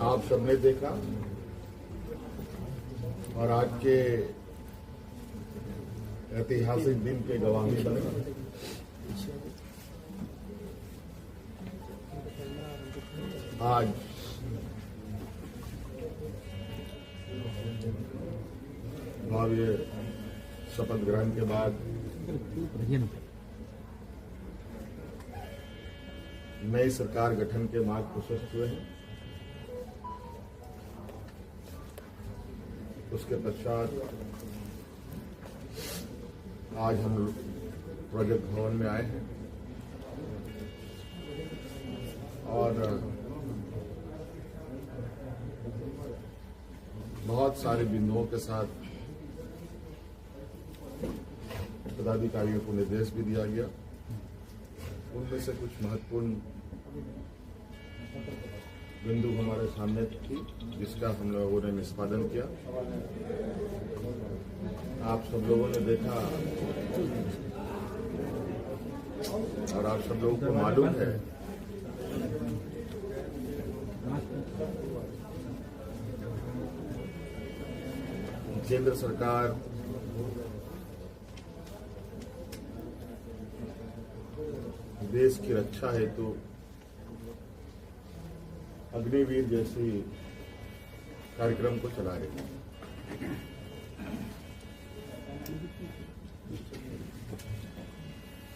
आप सबने देखा और आज के ऐतिहासिक दिन के गवाही बने। आज भव्य शपथ ग्रहण के बाद नई सरकार गठन के मार्ग प्रशस्त हुए हैं। उसके पश्चात आज हम प्रोजेक्ट भवन में आए हैं और बहुत सारे बिंदुओं के साथ पदाधिकारियों को निर्देश भी दिया गया। उनमें से कुछ महत्वपूर्ण बिंदु हमारे सामने थी जिसका हम लोगों ने निष्पादन किया। आप सब लोगों ने देखा और आप सब लोगों को मालूम है केंद्र सरकार देश की रक्षा हेतु अग्निवीर जैसी कार्यक्रम को चला रही है।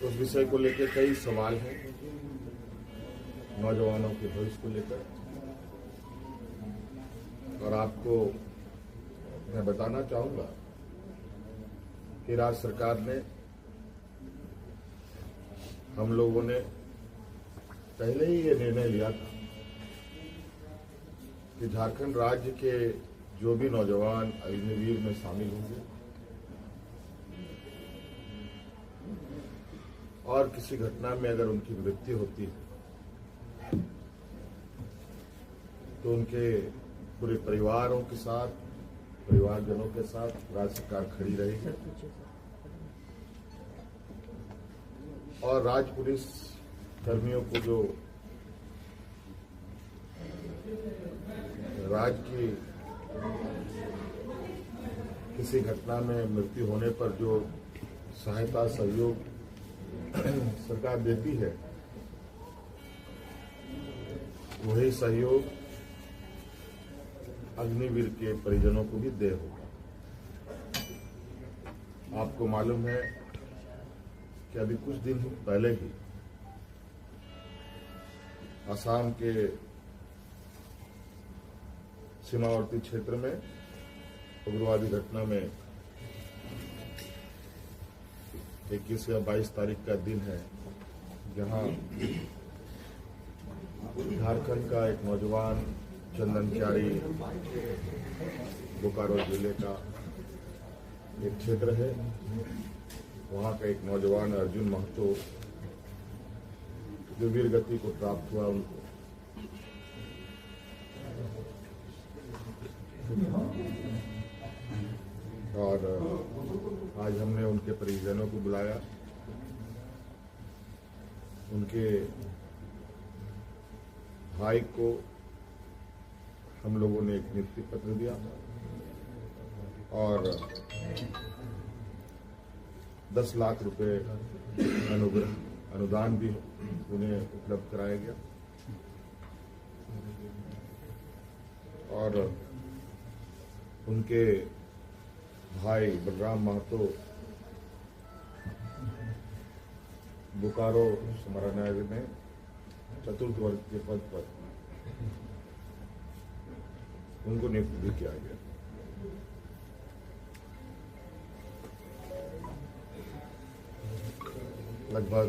उस विषय को लेकर कई सवाल हैं नौजवानों के भविष्य को लेकर, और आपको मैं बताना चाहूंगा कि राज्य सरकार ने, हम लोगों ने पहले ही ये निर्णय लिया था कि झारखंड राज्य के जो भी नौजवान अग्निवीर में शामिल होंगे और किसी घटना में अगर उनकी मृत्यु होती है तो उनके पूरे परिवारों के साथ, परिवारजनों के साथ राज्य सरकार खड़ी रहेगी और राज्य पुलिस कर्मियों को जो राज्य की किसी घटना में मृत्यु होने पर जो सहायता सहयोग सरकार देती है, वही सहयोग अग्निवीर के परिजनों को भी दे होगा। आपको मालूम है कि अभी कुछ दिन पहले ही असम के सीमावर्ती क्षेत्र में उग्रवादी घटना में 21 या 22 तारीख का दिन है, जहां झारखंड का एक नौजवान चंदन क्यारी, बोकारो जिले का एक क्षेत्र है, वहां का एक नौजवान अर्जुन महतो जो वीर गति को प्राप्त हुआ, उनको और आज हमने उनके परिजनों को बुलाया, उनके भाई को हम लोगों ने एक नियुक्ति पत्र दिया और 10 लाख रुपए अनुदान भी उन्हें उपलब्ध कराया गया और उनके भाई बलराम महतो बोकारो समरानगर में चतुर्थ वर्ग के पद पर उनको नियुक्त भी किया गया। लगभग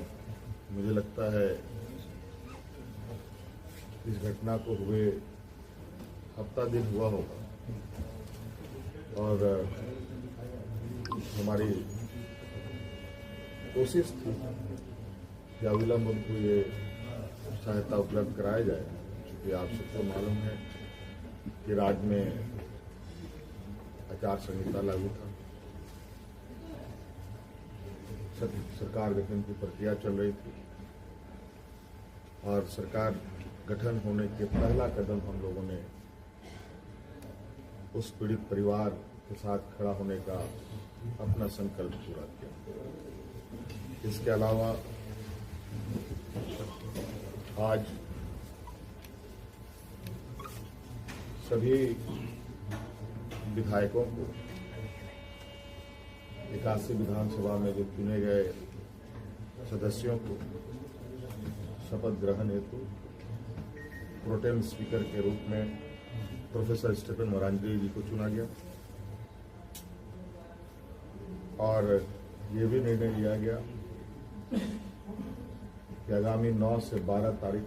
मुझे लगता है इस घटना को हुए हफ्ता दिन हुआ होगा और हमारी कोशिश थी कि अविलंब उनको ये सहायता उपलब्ध कराया जाए, क्योंकि आप सबको मालूम है कि राज्य में आचार संहिता लागू था, सरकार गठन की प्रक्रिया चल रही थी और सरकार गठन होने के पहला कदम हम लोगों ने उस पीड़ित परिवार के साथ खड़ा होने का अपना संकल्प पूरा किया। इसके अलावा आज सभी विधायकों को 81 विधानसभा में जो चुने गए सदस्यों को शपथ ग्रहण हेतु प्रोटेम स्पीकर के रूप में प्रोफेसर स्टीफन मोरांजी जी को चुना गया और ये भी निर्णय लिया गया कि आगामी 9 से 12 तारीख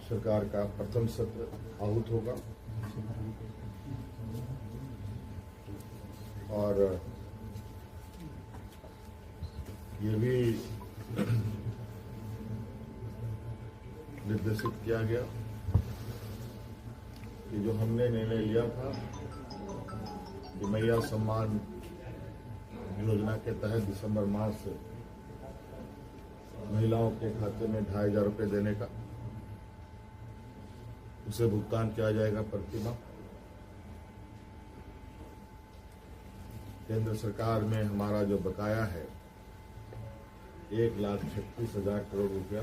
सरकार का प्रथम सत्र आहूत होगा और ये भी निर्देशित किया गया कि जो हमने निर्णय लिया था कि मैया सम्मान योजना के तहत दिसंबर माह से महिलाओं के खाते में 2500 रुपये देने का, उसे भुगतान किया जाएगा प्रति माह। केंद्र सरकार में हमारा जो बकाया है 1,36,000 करोड़ रुपया,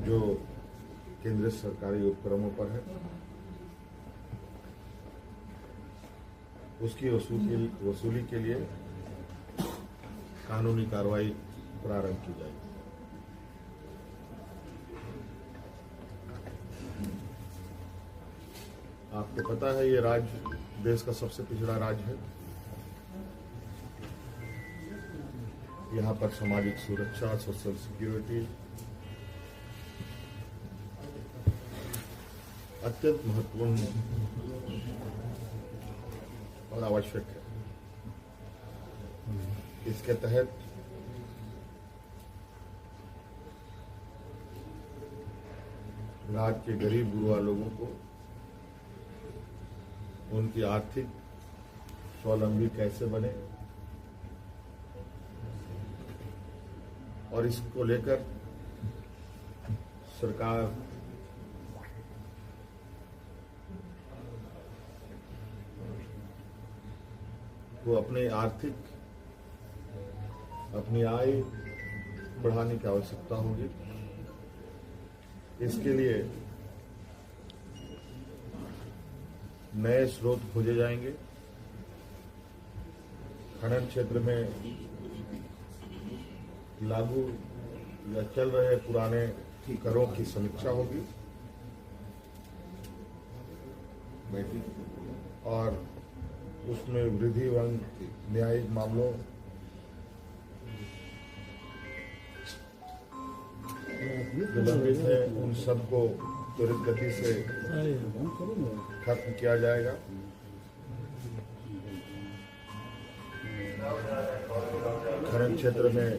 जो केंद्रीय सरकारी उपक्रमों पर है, उसकी वसूली के लिए कानूनी कार्रवाई प्रारंभ की जाएगी। आपको पता है ये राज्य देश का सबसे पिछड़ा राज्य है। यहाँ पर सामाजिक सुरक्षा, सोशल सिक्योरिटी अत्यंत महत्वपूर्ण और आवश्यक है। इसके तहत राज्य के गरीब गुरुआ लोगों को उनकी आर्थिक स्वावलंबी कैसे बने और इसको लेकर सरकार को अपनी आय बढ़ाने की आवश्यकता होगी। इसके लिए नए स्रोत खोजे जाएंगे। खनन क्षेत्र में लागू या चल रहे पुराने करों की समीक्षा होगी और उसमें वृद्धि एवं न्यायिक मामलों जो लंबित है उन सबको त्वरित गति से खत्म किया जाएगा। खनन क्षेत्र में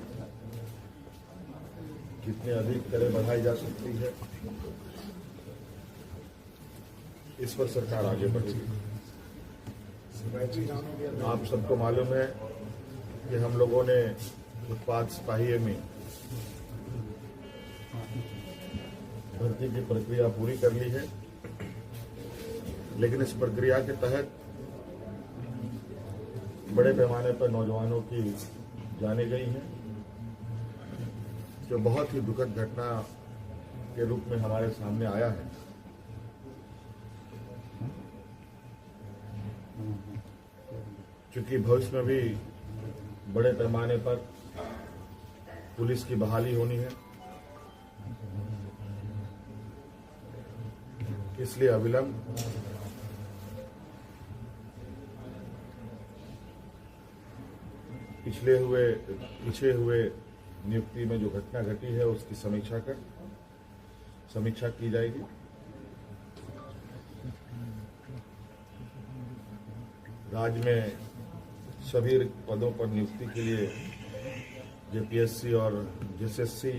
कितनी अधिक करें बढ़ाई जा सकती है, इस पर सरकार आगे बढ़ेगी। आप सबको मालूम है कि हम लोगों ने उत्पाद सिपाही में भर्ती की प्रक्रिया पूरी कर ली है, लेकिन इस प्रक्रिया के तहत बड़े पैमाने पर नौजवानों की जाने गई हैं, जो बहुत ही दुखद घटना के रूप में हमारे सामने आया है। क्योंकि भविष्य में भी बड़े पैमाने पर पुलिस की बहाली होनी है, इसलिए अविलंब पीछे हुए नियुक्ति में जो घटना घटी है उसकी समीक्षा की जाएगी। राज्य में सभी पदों पर नियुक्ति के लिए जेपीएससी और जेएसएससी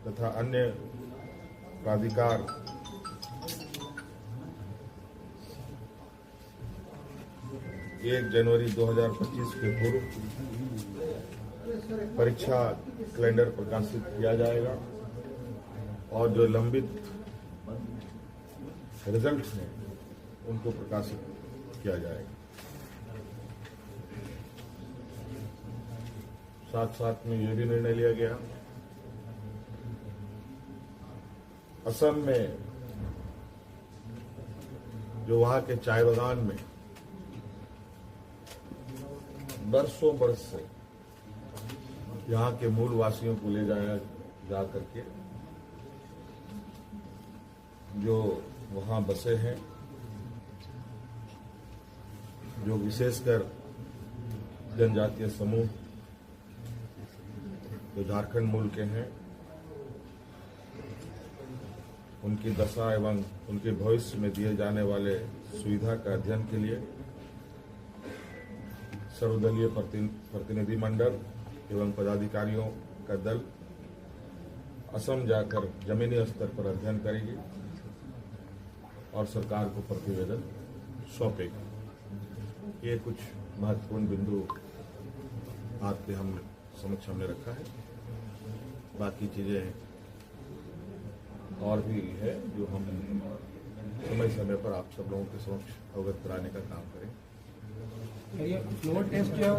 तथा अन्य प्राधिकार 1 जनवरी 2025 के पूर्व परीक्षा कैलेंडर प्रकाशित किया जाएगा और जो लंबित रिजल्ट्स हैं उनको प्रकाशित किया जाएगा। साथ साथ में यह भी निर्णय लिया गया, असम में जो वहां के चाय बागान में बरसों बरस से यहाँ के मूल वासियों को ले जाया जा करके जो वहां बसे हैं, जो विशेषकर जनजातीय समूह जो झारखंड मूल के हैं, उनकी दशा एवं उनके भविष्य में दिए जाने वाले सुविधा का अध्ययन के लिए सर्वदलीय प्रतिनिधि मंडल एवं पदाधिकारियों का दल असम जाकर जमीनी स्तर पर अध्ययन करेगी और सरकार को प्रतिवेदन सौंपेगी। ये कुछ महत्वपूर्ण बिंदु आपके हम समक्ष हमने रखा है। बाकी चीजें और भी है जो हम समय समय पर आप सब लोगों के समक्ष अवगत कराने का काम करें। ये फ्लोर टेस्ट जो है